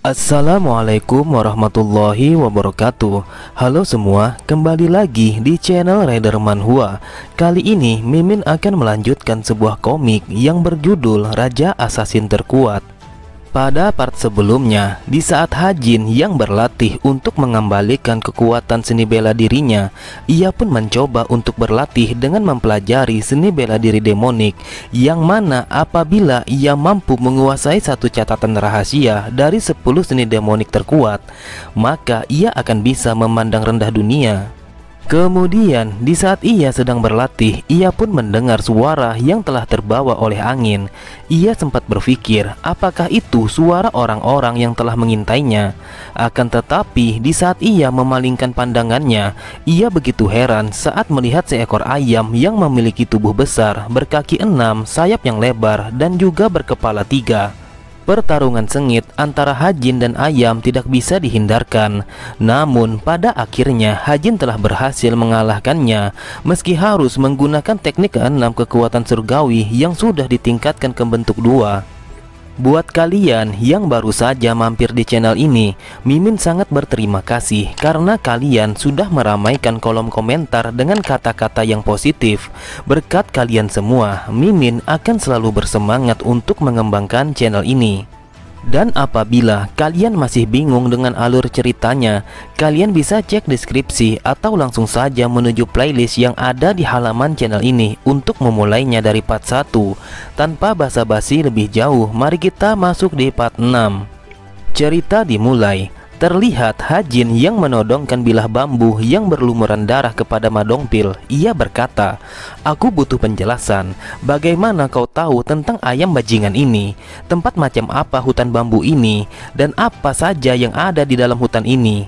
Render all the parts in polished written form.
Assalamualaikum warahmatullahi wabarakatuh. Halo semua, kembali lagi di channel Rider Manhwa. Kali ini Mimin akan melanjutkan sebuah komik yang berjudul Raja Assassin Terkuat. Pada part sebelumnya, di saat Hajin yang berlatih untuk mengembalikan kekuatan seni bela dirinya, ia pun mencoba untuk berlatih dengan mempelajari seni bela diri demonik, yang mana apabila ia mampu menguasai satu catatan rahasia dari 10 seni demonik terkuat, maka ia akan bisa memandang rendah dunia. Kemudian, di saat ia sedang berlatih, ia pun mendengar suara yang telah terbawa oleh angin. Ia sempat berpikir, apakah itu suara orang-orang yang telah mengintainya? Akan tetapi, di saat ia memalingkan pandangannya, ia begitu heran saat melihat seekor ayam yang memiliki tubuh besar, berkaki 6, sayap yang lebar, dan juga berkepala 3. Pertarungan sengit antara Hajin dan ayam tidak bisa dihindarkan. Namun pada akhirnya Hajin telah berhasil mengalahkannya, meski harus menggunakan teknik ke-6 kekuatan surgawi yang sudah ditingkatkan ke bentuk 2. Buat kalian yang baru saja mampir di channel ini, Mimin sangat berterima kasih karena kalian sudah meramaikan kolom komentar dengan kata-kata yang positif. Berkat kalian semua, Mimin akan selalu bersemangat untuk mengembangkan channel ini. Dan apabila kalian masih bingung dengan alur ceritanya, kalian bisa cek deskripsi atau langsung saja menuju playlist yang ada di halaman channel ini untuk memulainya dari part 1. Tanpa basa-basi lebih jauh, mari kita masuk di part 6. Cerita dimulai. Terlihat Hajin yang menodongkan bilah bambu yang berlumuran darah kepada Madongpil. Ia berkata, "Aku butuh penjelasan. Bagaimana kau tahu tentang ayam bajingan ini? Tempat macam apa hutan bambu ini? Dan apa saja yang ada di dalam hutan ini?"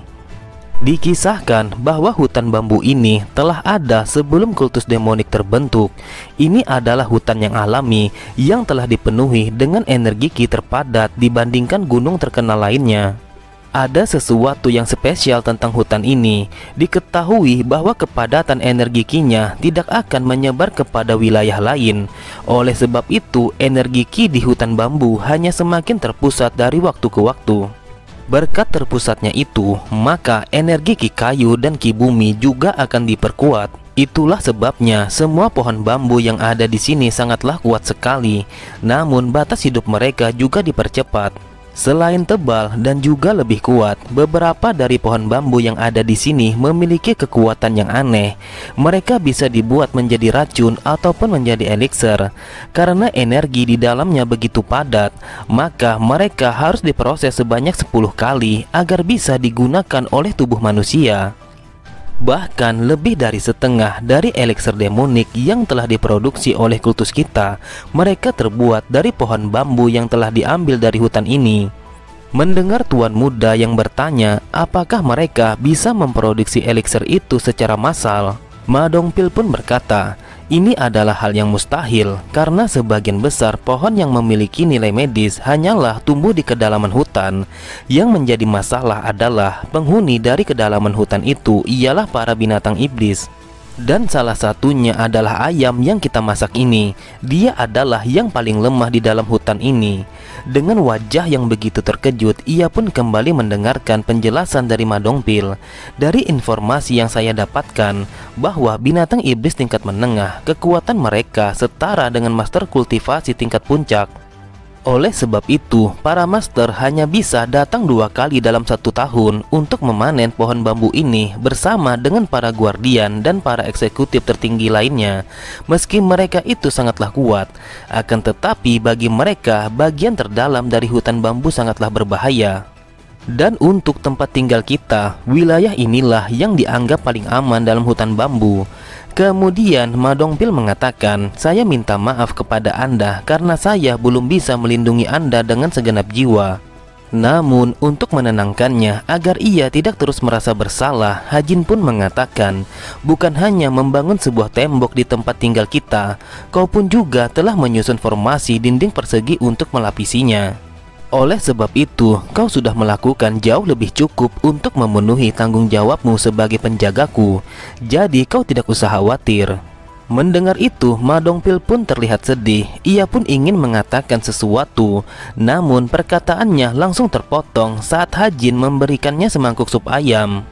Dikisahkan bahwa hutan bambu ini telah ada sebelum kultus demonik terbentuk. Ini adalah hutan yang alami yang telah dipenuhi dengan energi ki terpadat dibandingkan gunung terkenal lainnya. Ada sesuatu yang spesial tentang hutan ini. Diketahui bahwa kepadatan energi ki-nya tidak akan menyebar kepada wilayah lain. Oleh sebab itu, energi ki di hutan bambu hanya semakin terpusat dari waktu ke waktu. Berkat terpusatnya itu, maka energi ki kayu dan ki bumi juga akan diperkuat. Itulah sebabnya semua pohon bambu yang ada di sini sangatlah kuat sekali. Namun batas hidup mereka juga dipercepat. Selain tebal dan juga lebih kuat, beberapa dari pohon bambu yang ada di sini memiliki kekuatan yang aneh. Mereka bisa dibuat menjadi racun ataupun menjadi elixir. Karena energi di dalamnya begitu padat, maka mereka harus diproses sebanyak 10 kali agar bisa digunakan oleh tubuh manusia. Bahkan lebih dari setengah dari elixir demonik yang telah diproduksi oleh kultus kita, mereka terbuat dari pohon bambu yang telah diambil dari hutan ini. Mendengar tuan muda yang bertanya apakah mereka bisa memproduksi elixir itu secara massal, Madongpil pun berkata, ini adalah hal yang mustahil karena sebagian besar pohon yang memiliki nilai medis hanyalah tumbuh di kedalaman hutan. Yang menjadi masalah adalah penghuni dari kedalaman hutan itu ialah para binatang iblis. Dan salah satunya adalah ayam yang kita masak ini. Dia adalah yang paling lemah di dalam hutan ini. Dengan wajah yang begitu terkejut, ia pun kembali mendengarkan penjelasan dari Madongpil. Dari informasi yang saya dapatkan, bahwa binatang iblis tingkat menengah, kekuatan mereka setara dengan master kultivasi tingkat puncak. Oleh sebab itu, para master hanya bisa datang 2 kali dalam 1 tahun untuk memanen pohon bambu ini bersama dengan para guardian dan para eksekutif tertinggi lainnya. Meski mereka itu sangatlah kuat, akan tetapi bagi mereka bagian terdalam dari hutan bambu sangatlah berbahaya. Dan untuk tempat tinggal kita, wilayah inilah yang dianggap paling aman dalam hutan bambu. Kemudian Madongpil mengatakan, saya minta maaf kepada Anda karena saya belum bisa melindungi Anda dengan segenap jiwa. Namun untuk menenangkannya agar ia tidak terus merasa bersalah, Hajin pun mengatakan, bukan hanya membangun sebuah tembok di tempat tinggal kita, kau pun juga telah menyusun formasi dinding persegi untuk melapisinya. Oleh sebab itu, kau sudah melakukan jauh lebih cukup untuk memenuhi tanggung jawabmu sebagai penjagaku. Jadi kau tidak usah khawatir. Mendengar itu, Ma Dongpil pun terlihat sedih. Ia pun ingin mengatakan sesuatu, namun perkataannya langsung terpotong saat Hajin memberikannya semangkuk sup ayam.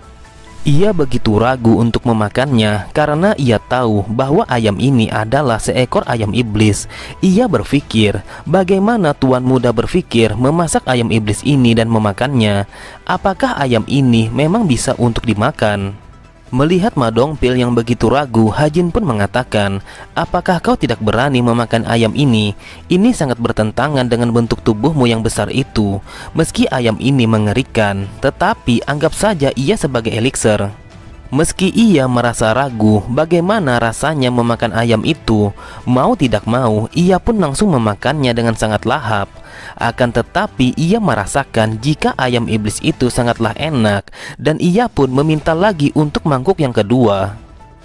Ia begitu ragu untuk memakannya karena ia tahu bahwa ayam ini adalah seekor ayam iblis. Ia berpikir, bagaimana tuan muda berpikir memasak ayam iblis ini dan memakannya? Apakah ayam ini memang bisa untuk dimakan? Melihat Ma Dongpil yang begitu ragu, Hajin pun mengatakan, apakah kau tidak berani memakan ayam ini? Ini sangat bertentangan dengan bentuk tubuhmu yang besar itu. Meski ayam ini mengerikan, tetapi anggap saja ia sebagai elixir. Meski ia merasa ragu bagaimana rasanya memakan ayam itu, mau tidak mau ia pun langsung memakannya dengan sangat lahap. Akan tetapi ia merasakan jika ayam iblis itu sangatlah enak, dan ia pun meminta lagi untuk mangkuk yang kedua.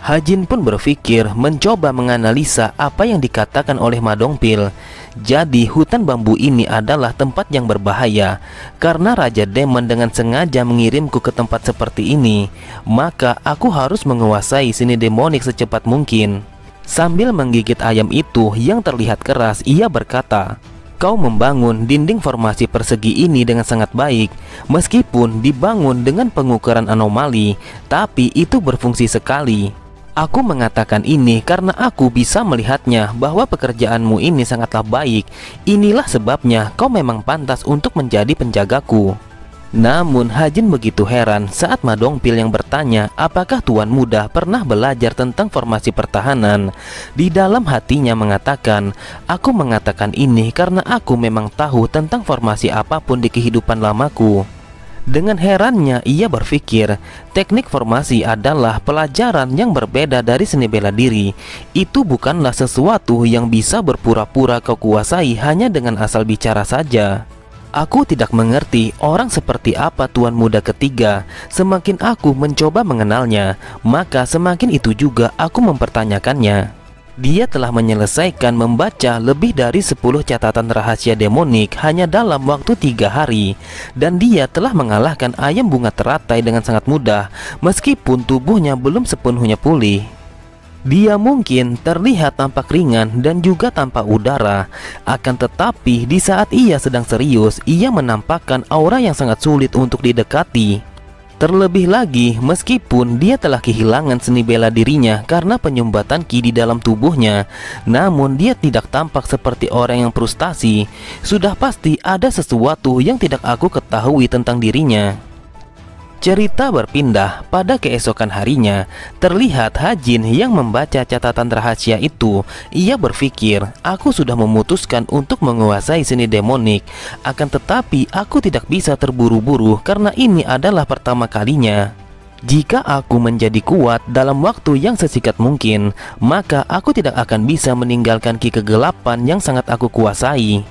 Hajin pun berpikir mencoba menganalisa apa yang dikatakan oleh Ma Dongpil. Jadi hutan bambu ini adalah tempat yang berbahaya. Karena Raja Demon dengan sengaja mengirimku ke tempat seperti ini, maka aku harus menguasai seni demonik secepat mungkin. Sambil menggigit ayam itu yang terlihat keras, ia berkata, kau membangun dinding formasi persegi ini dengan sangat baik. Meskipun dibangun dengan pengukuran anomali, tapi itu berfungsi sekali. Aku mengatakan ini karena aku bisa melihatnya bahwa pekerjaanmu ini sangatlah baik. Inilah sebabnya kau memang pantas untuk menjadi penjagaku. Namun Hajin begitu heran saat Ma Dongpil yang bertanya apakah tuan muda pernah belajar tentang formasi pertahanan. Di dalam hatinya mengatakan, aku mengatakan ini karena aku memang tahu tentang formasi apapun di kehidupan lamaku. Dengan herannya ia berpikir, teknik formasi adalah pelajaran yang berbeda dari seni bela diri. Itu bukanlah sesuatu yang bisa berpura-pura kau kuasai hanya dengan asal bicara saja. Aku tidak mengerti orang seperti apa tuan muda ketiga. Semakin aku mencoba mengenalnya, maka semakin itu juga aku mempertanyakannya. Dia telah menyelesaikan membaca lebih dari 10 catatan rahasia demonik hanya dalam waktu 3 hari. Dan dia telah mengalahkan ayam bunga teratai dengan sangat mudah, meskipun tubuhnya belum sepenuhnya pulih. Dia mungkin terlihat tampak ringan dan juga tanpa udara. Akan tetapi di saat ia sedang serius, ia menampakkan aura yang sangat sulit untuk didekati. Terlebih lagi, meskipun dia telah kehilangan seni bela dirinya karena penyumbatan ki di dalam tubuhnya, namun dia tidak tampak seperti orang yang frustasi. Sudah pasti ada sesuatu yang tidak aku ketahui tentang dirinya. Cerita berpindah pada keesokan harinya. Terlihat Hajin yang membaca catatan rahasia itu. Ia berpikir, aku sudah memutuskan untuk menguasai seni demonik. Akan tetapi aku tidak bisa terburu-buru karena ini adalah pertama kalinya. Jika aku menjadi kuat dalam waktu yang sesingkat mungkin, maka aku tidak akan bisa meninggalkan ki kegelapan yang sangat aku kuasai.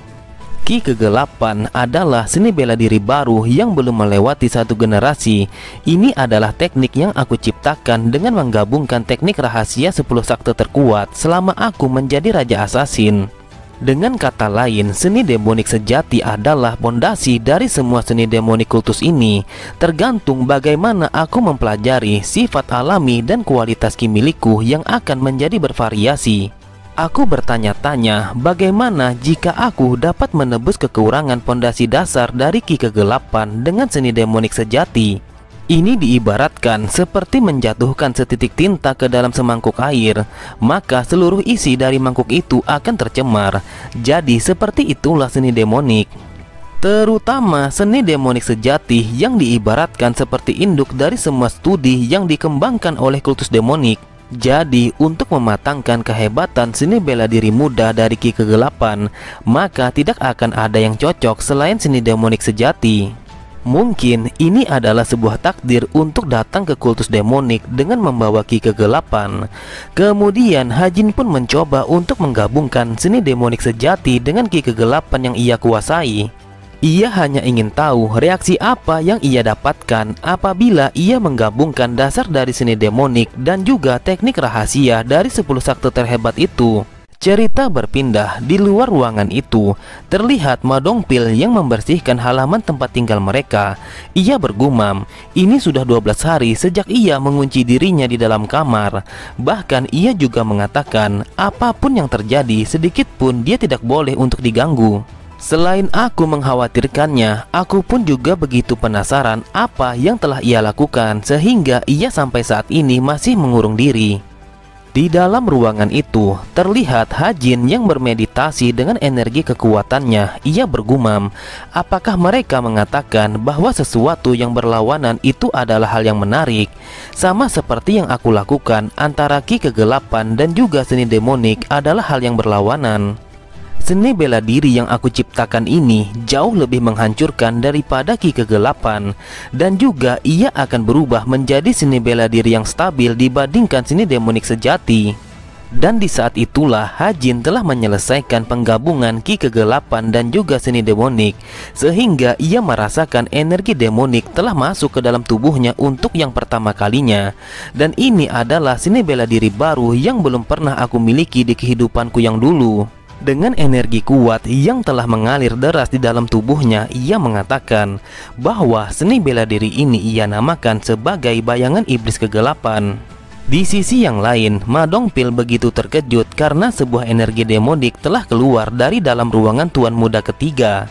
Ki kegelapan adalah seni bela diri baru yang belum melewati satu generasi. Ini adalah teknik yang aku ciptakan dengan menggabungkan teknik rahasia 10 sakti terkuat selama aku menjadi Raja Assassin. Dengan kata lain, seni demonik sejati adalah pondasi dari semua seni demonik kultus ini. Tergantung bagaimana aku mempelajari sifat alami dan kualitas ki milikku yang akan menjadi bervariasi. Aku bertanya-tanya bagaimana jika aku dapat menebus kekurangan pondasi dasar dari ki kegelapan dengan seni demonik sejati. Ini diibaratkan seperti menjatuhkan setitik tinta ke dalam semangkuk air, maka seluruh isi dari mangkuk itu akan tercemar. Jadi seperti itulah seni demonik. Terutama seni demonik sejati yang diibaratkan seperti induk dari semua studi yang dikembangkan oleh kultus demonik. Jadi untuk mematangkan kehebatan seni bela diri muda dari ki kegelapan, maka tidak akan ada yang cocok selain seni demonik sejati. Mungkin ini adalah sebuah takdir untuk datang ke kultus demonik dengan membawa ki kegelapan. Kemudian Hajin pun mencoba untuk menggabungkan seni demonik sejati dengan ki kegelapan yang ia kuasai. Ia hanya ingin tahu reaksi apa yang ia dapatkan apabila ia menggabungkan dasar dari seni demonik dan juga teknik rahasia dari 10 sakti terhebat itu. Cerita berpindah di luar ruangan itu. Terlihat Ma Dongpil yang membersihkan halaman tempat tinggal mereka. Ia bergumam, ini sudah 12 hari sejak ia mengunci dirinya di dalam kamar. Bahkan ia juga mengatakan, apapun yang terjadi, sedikit pun dia tidak boleh untuk diganggu. Selain aku mengkhawatirkannya, aku pun juga begitu penasaran apa yang telah ia lakukan sehingga ia sampai saat ini masih mengurung diri. Di dalam ruangan itu, terlihat Hajin yang bermeditasi dengan energi kekuatannya. Ia bergumam, apakah mereka mengatakan bahwa sesuatu yang berlawanan itu adalah hal yang menarik? Sama seperti yang aku lakukan, antara ki kegelapan dan juga seni demonik adalah hal yang berlawanan. Seni bela diri yang aku ciptakan ini jauh lebih menghancurkan daripada ki kegelapan, dan juga ia akan berubah menjadi seni bela diri yang stabil dibandingkan seni demonik sejati. Dan di saat itulah Hajin telah menyelesaikan penggabungan ki kegelapan dan juga seni demonik, sehingga ia merasakan energi demonik telah masuk ke dalam tubuhnya untuk yang pertama kalinya. Dan ini adalah seni bela diri baru yang belum pernah aku miliki di kehidupanku yang dulu. Dengan energi kuat yang telah mengalir deras di dalam tubuhnya, ia mengatakan bahwa seni bela diri ini ia namakan sebagai bayangan iblis kegelapan. Di sisi yang lain, Ma Dongpil begitu terkejut karena sebuah energi demonik telah keluar dari dalam ruangan Tuan Muda ketiga.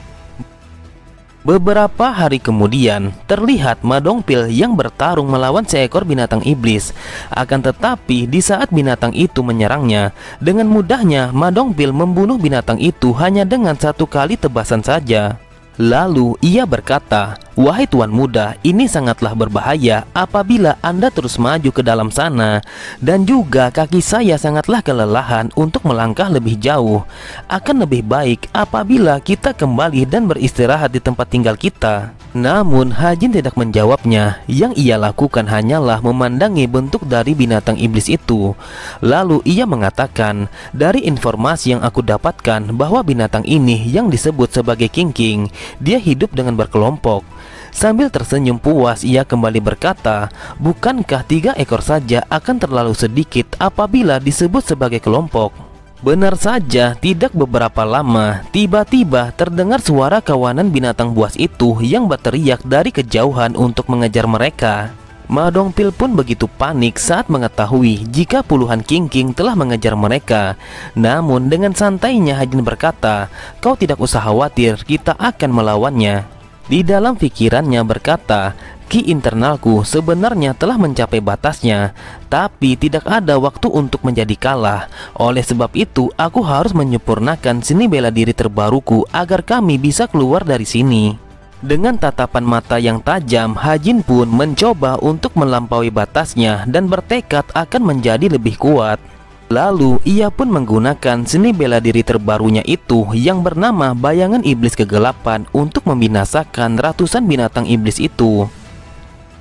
Beberapa hari kemudian, terlihat Ma Dongpil yang bertarung melawan seekor binatang iblis. Akan tetapi, di saat binatang itu menyerangnya, dengan mudahnya Ma Dongpil membunuh binatang itu hanya dengan satu kali tebasan saja. Lalu ia berkata, wahai Tuan Muda, ini sangatlah berbahaya apabila Anda terus maju ke dalam sana. Dan juga kaki saya sangatlah kelelahan untuk melangkah lebih jauh. Akan lebih baik apabila kita kembali dan beristirahat di tempat tinggal kita. Namun Hajin tidak menjawabnya. Yang ia lakukan hanyalah memandangi bentuk dari binatang iblis itu. Lalu ia mengatakan, dari informasi yang aku dapatkan bahwa binatang ini yang disebut sebagai King, dia hidup dengan berkelompok. Sambil tersenyum puas, ia kembali berkata, bukankah 3 ekor saja akan terlalu sedikit apabila disebut sebagai kelompok? Benar saja, tidak beberapa lama, tiba-tiba terdengar suara kawanan binatang buas itu yang berteriak dari kejauhan untuk mengejar mereka. Ma Dongpil pun begitu panik saat mengetahui jika puluhan King telah mengejar mereka. Namun dengan santainya Hajin berkata, kau tidak usah khawatir, kita akan melawannya. Di dalam pikirannya berkata, ki internalku sebenarnya telah mencapai batasnya, tapi tidak ada waktu untuk menjadi kalah. Oleh sebab itu, aku harus menyempurnakan seni bela diri terbaruku agar kami bisa keluar dari sini. Dengan tatapan mata yang tajam, Hajin pun mencoba untuk melampaui batasnya dan bertekad akan menjadi lebih kuat. Lalu ia pun menggunakan seni bela diri terbarunya itu yang bernama bayangan iblis kegelapan untuk membinasakan ratusan binatang iblis itu.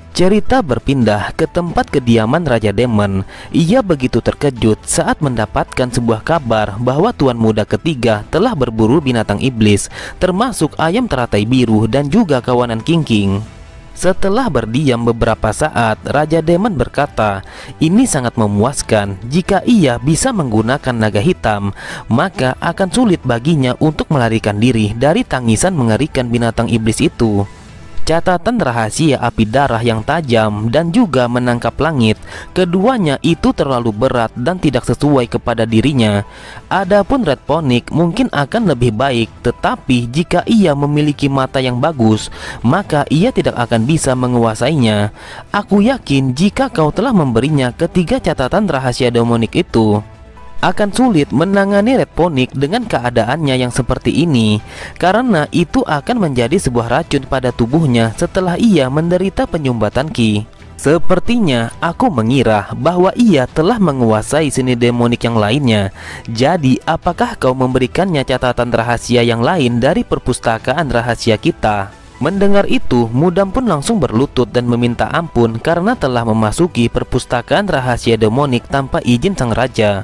Cerita berpindah ke tempat kediaman Raja Demon. Ia begitu terkejut saat mendapatkan sebuah kabar bahwa Tuan Muda ketiga telah berburu binatang iblis, termasuk ayam teratai biru dan juga kawanan King. Setelah berdiam beberapa saat, Raja Demon berkata, ini sangat memuaskan. Jika ia bisa menggunakan naga hitam, maka akan sulit baginya untuk melarikan diri dari tangisan mengerikan binatang iblis itu. Catatan rahasia api darah yang tajam dan juga menangkap langit, keduanya itu terlalu berat dan tidak sesuai kepada dirinya. Adapun Red Phoenix mungkin akan lebih baik, tetapi jika ia memiliki mata yang bagus, maka ia tidak akan bisa menguasainya. Aku yakin jika kau telah memberinya ketiga catatan rahasia demonik itu, akan sulit menangani Red Phoenix dengan keadaannya yang seperti ini, karena itu akan menjadi sebuah racun pada tubuhnya setelah ia menderita penyumbatan ki. Sepertinya aku mengira bahwa ia telah menguasai seni demonik yang lainnya. Jadi apakah kau memberikannya catatan rahasia yang lain dari perpustakaan rahasia kita? Mendengar itu, Mudam pun langsung berlutut dan meminta ampun karena telah memasuki perpustakaan rahasia demonik tanpa izin sang raja.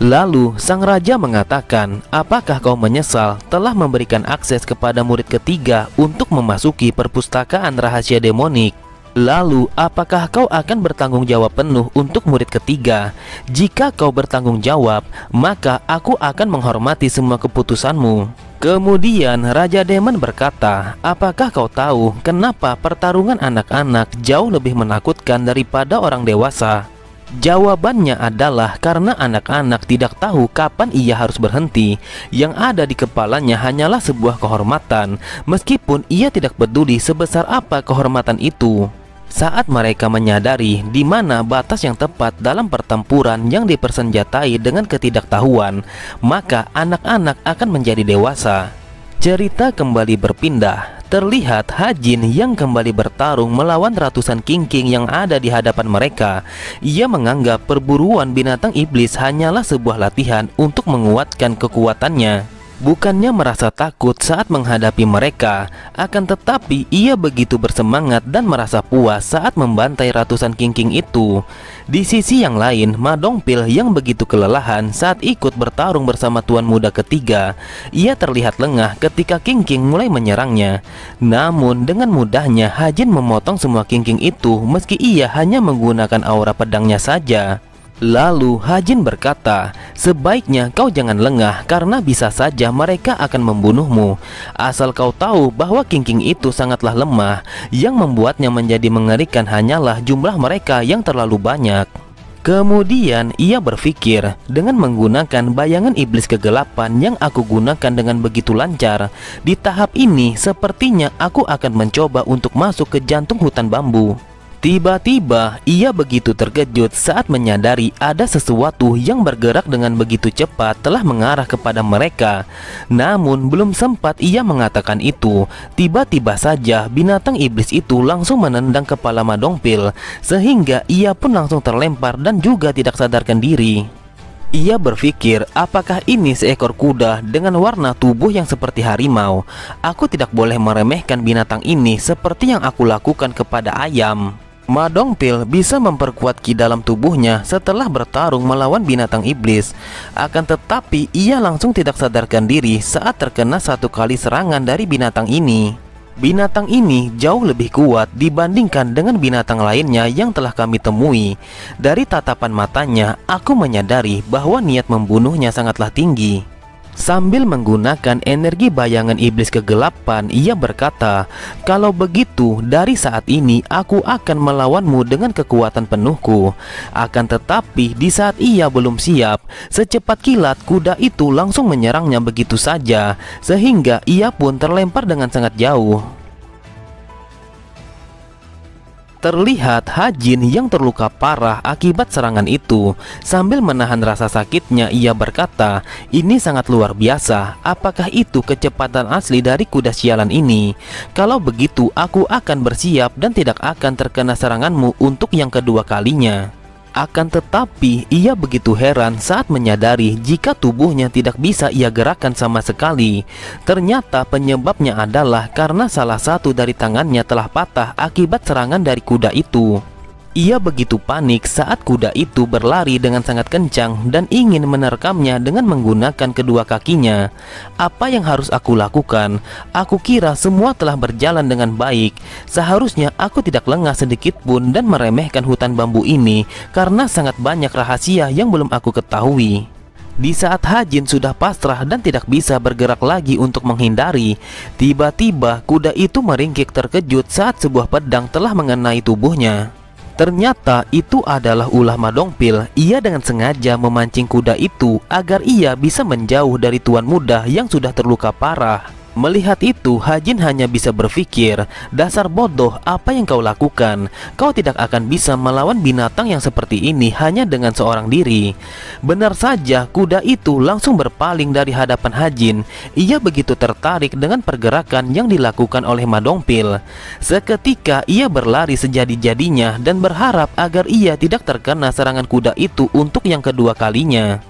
Lalu sang raja mengatakan, apakah kau menyesal telah memberikan akses kepada murid ketiga untuk memasuki perpustakaan rahasia demonik? Lalu, apakah kau akan bertanggung jawab penuh untuk murid ketiga? Jika kau bertanggung jawab, maka aku akan menghormati semua keputusanmu. Kemudian Raja Demon berkata, apakah kau tahu kenapa pertarungan anak-anak jauh lebih menakutkan daripada orang dewasa? Jawabannya adalah karena anak-anak tidak tahu kapan ia harus berhenti. Yang ada di kepalanya hanyalah sebuah kehormatan, meskipun ia tidak peduli sebesar apa kehormatan itu. Saat mereka menyadari di mana batas yang tepat dalam pertempuran yang dipersenjatai dengan ketidaktahuan, maka anak-anak akan menjadi dewasa. Cerita kembali berpindah. Terlihat Hajin yang kembali bertarung melawan ratusan King-King yang ada di hadapan mereka. Ia menganggap perburuan binatang iblis hanyalah sebuah latihan untuk menguatkan kekuatannya. Bukannya merasa takut saat menghadapi mereka, akan tetapi ia begitu bersemangat dan merasa puas saat membantai ratusan King-King itu. Di sisi yang lain, Ma Dongpil yang begitu kelelahan saat ikut bertarung bersama tuan muda ketiga. Ia terlihat lengah ketika King-King mulai menyerangnya. Namun dengan mudahnya Hajin memotong semua King-King itu meski ia hanya menggunakan aura pedangnya saja. Lalu Hajin berkata, sebaiknya kau jangan lengah karena bisa saja mereka akan membunuhmu. Asal kau tahu bahwa King-King itu sangatlah lemah. Yang membuatnya menjadi mengerikan hanyalah jumlah mereka yang terlalu banyak. Kemudian ia berpikir, dengan menggunakan bayangan iblis kegelapan yang aku gunakan dengan begitu lancar, di tahap ini sepertinya aku akan mencoba untuk masuk ke jantung hutan bambu. Tiba-tiba ia begitu terkejut saat menyadari ada sesuatu yang bergerak dengan begitu cepat telah mengarah kepada mereka. Namun belum sempat ia mengatakan itu, tiba-tiba saja binatang iblis itu langsung menendang kepala Ma Dongpil, sehingga ia pun langsung terlempar dan juga tidak sadarkan diri. Ia berpikir, apakah ini seekor kuda dengan warna tubuh yang seperti harimau? Aku tidak boleh meremehkan binatang ini seperti yang aku lakukan kepada ayam. Ma Dongpil bisa memperkuat ki dalam tubuhnya setelah bertarung melawan binatang iblis. Akan tetapi ia langsung tidak sadarkan diri saat terkena satu kali serangan dari binatang ini. Binatang ini jauh lebih kuat dibandingkan dengan binatang lainnya yang telah kami temui. Dari tatapan matanya, aku menyadari bahwa niat membunuhnya sangatlah tinggi. Sambil menggunakan energi bayangan iblis kegelapan, ia berkata, kalau begitu dari saat ini aku akan melawanmu dengan kekuatan penuhku. Akan tetapi di saat ia belum siap, secepat kilat kuda itu langsung menyerangnya begitu saja, sehingga ia pun terlempar dengan sangat jauh. Terlihat Hajin yang terluka parah akibat serangan itu. Sambil menahan rasa sakitnya, ia berkata, ini sangat luar biasa. Apakah itu kecepatan asli dari kuda sialan ini? Kalau begitu aku akan bersiap dan tidak akan terkena seranganmu untuk yang kedua kalinya. Akan tetapi ia begitu heran saat menyadari jika tubuhnya tidak bisa ia gerakkan sama sekali. Ternyata penyebabnya adalah karena salah satu dari tangannya telah patah akibat serangan dari kuda itu. Ia begitu panik saat kuda itu berlari dengan sangat kencang dan ingin menerkamnya dengan menggunakan kedua kakinya. Apa yang harus aku lakukan? Aku kira semua telah berjalan dengan baik. Seharusnya aku tidak lengah sedikit pun dan meremehkan hutan bambu ini karena sangat banyak rahasia yang belum aku ketahui. Di saat Hajin sudah pasrah dan tidak bisa bergerak lagi untuk menghindari, tiba-tiba kuda itu meringkik terkejut saat sebuah pedang telah mengenai tubuhnya. Ternyata itu adalah ulah Ma Dongpil. Ia dengan sengaja memancing kuda itu agar ia bisa menjauh dari tuan muda yang sudah terluka parah. Melihat itu, Hajin hanya bisa berpikir, dasar bodoh, apa yang kau lakukan? Kau tidak akan bisa melawan binatang yang seperti ini hanya dengan seorang diri. Benar saja, kuda itu langsung berpaling dari hadapan Hajin. Ia begitu tertarik dengan pergerakan yang dilakukan oleh Ma Dongpil. Seketika ia berlari sejadi-jadinya dan berharap agar ia tidak terkena serangan kuda itu untuk yang kedua kalinya.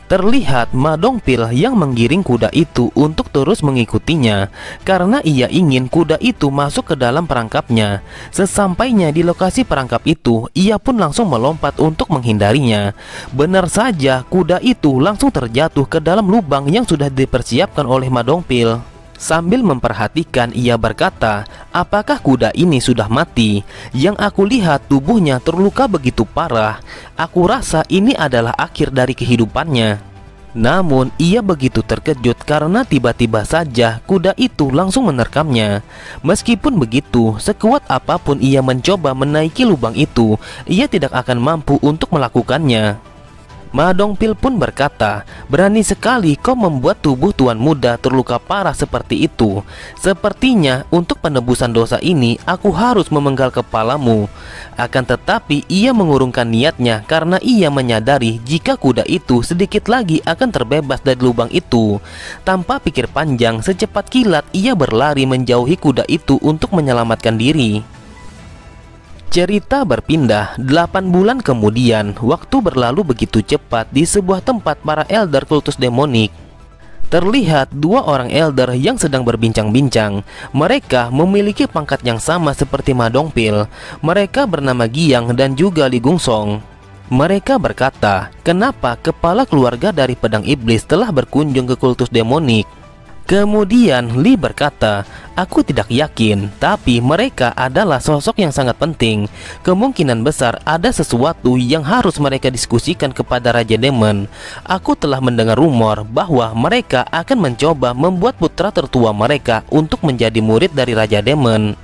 Terlihat Ma Dongpil yang menggiring kuda itu untuk terus mengikutinya karena ia ingin kuda itu masuk ke dalam perangkapnya. Sesampainya di lokasi perangkap itu, ia pun langsung melompat untuk menghindarinya. Benar saja, kuda itu langsung terjatuh ke dalam lubang yang sudah dipersiapkan oleh Ma Dongpil. Sambil memperhatikan, ia berkata, "Apakah kuda ini sudah mati? Yang aku lihat tubuhnya terluka begitu parah. Aku rasa ini adalah akhir dari kehidupannya." Namun ia begitu terkejut karena tiba-tiba saja kuda itu langsung menerkamnya. Meskipun begitu, sekuat apapun ia mencoba menaiki lubang itu, ia tidak akan mampu untuk melakukannya. Ma Dongpil pun berkata, "Berani sekali kau membuat tubuh tuan muda terluka parah seperti itu. Sepertinya untuk penebusan dosa ini aku harus memenggal kepalamu." Akan tetapi ia mengurungkan niatnya karena ia menyadari jika kuda itu sedikit lagi akan terbebas dari lubang itu. Tanpa pikir panjang, secepat kilat ia berlari menjauhi kuda itu untuk menyelamatkan diri. Cerita berpindah 8 bulan kemudian. Waktu berlalu begitu cepat di sebuah tempat para elder kultus demonik. Terlihat dua orang elder yang sedang berbincang-bincang. Mereka memiliki pangkat yang sama seperti Ma Dongpil. Mereka bernama Giang dan juga Li Gungsong. Mereka berkata, "Kenapa kepala keluarga dari pedang iblis telah berkunjung ke kultus demonik?" Kemudian Li berkata, "Aku tidak yakin, tapi mereka adalah sosok yang sangat penting. Kemungkinan besar ada sesuatu yang harus mereka diskusikan kepada Raja Demon. Aku telah mendengar rumor bahwa mereka akan mencoba membuat putra tertua mereka untuk menjadi murid dari Raja Demon."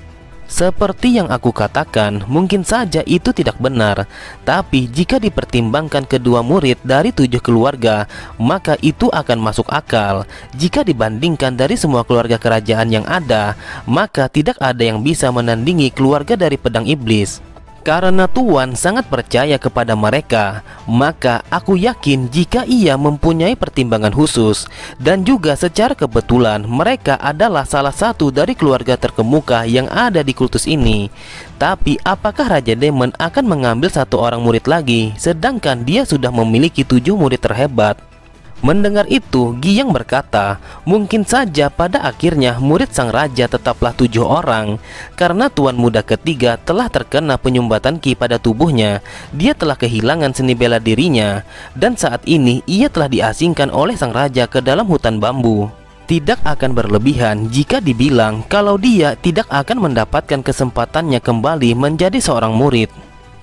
Seperti yang aku katakan, mungkin saja itu tidak benar. Tapi jika dipertimbangkan kedua murid dari 7 keluarga, maka itu akan masuk akal. Jika dibandingkan dari semua keluarga kerajaan yang ada, maka tidak ada yang bisa menandingi keluarga dari pedang iblis. Karena Tuan sangat percaya kepada mereka, maka aku yakin jika ia mempunyai pertimbangan khusus. Dan juga secara kebetulan mereka adalah salah satu dari keluarga terkemuka yang ada di kultus ini. Tapi apakah Raja Demon akan mengambil satu orang murid lagi, sedangkan dia sudah memiliki 7 murid terhebat? Mendengar itu, Giang berkata, "Mungkin saja pada akhirnya murid sang raja tetaplah 7 orang. Karena tuan muda ketiga telah terkena penyumbatan ki pada tubuhnya. Dia telah kehilangan seni bela dirinya, dan saat ini ia telah diasingkan oleh sang raja ke dalam hutan bambu. Tidak akan berlebihan jika dibilang kalau dia tidak akan mendapatkan kesempatannya kembali menjadi seorang murid.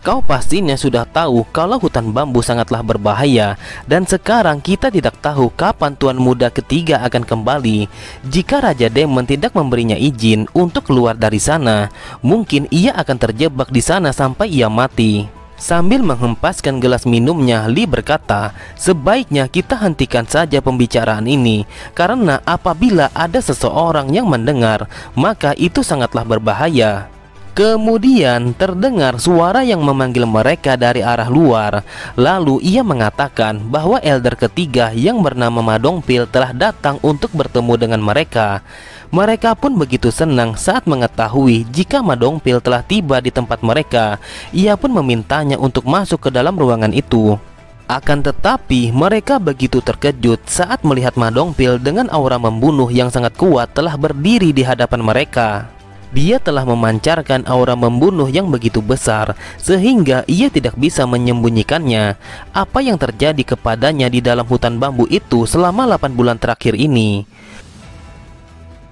Kau pastinya sudah tahu kalau hutan bambu sangatlah berbahaya, dan sekarang kita tidak tahu kapan tuan muda ketiga akan kembali. Jika Raja Demon tidak memberinya izin untuk keluar dari sana, mungkin ia akan terjebak di sana sampai ia mati." Sambil menghempaskan gelas minumnya, Li berkata, "Sebaiknya kita hentikan saja pembicaraan ini, karena apabila ada seseorang yang mendengar, maka itu sangatlah berbahaya." Kemudian terdengar suara yang memanggil mereka dari arah luar. Lalu ia mengatakan bahwa elder ketiga yang bernama Ma Dongpil telah datang untuk bertemu dengan mereka. Mereka pun begitu senang saat mengetahui jika Ma Dongpil telah tiba di tempat mereka. Ia pun memintanya untuk masuk ke dalam ruangan itu. Akan tetapi mereka begitu terkejut saat melihat Ma Dongpil dengan aura membunuh yang sangat kuat telah berdiri di hadapan mereka. Dia telah memancarkan aura membunuh yang begitu besar sehingga ia tidak bisa menyembunyikannya. Apa yang terjadi kepadanya di dalam hutan bambu itu selama 8 bulan terakhir ini.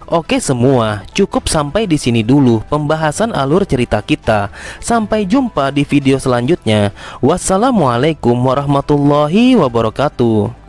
Oke semua, cukup sampai di sini dulu pembahasan alur cerita kita. Sampai jumpa di video selanjutnya. Wassalamualaikum warahmatullahi wabarakatuh.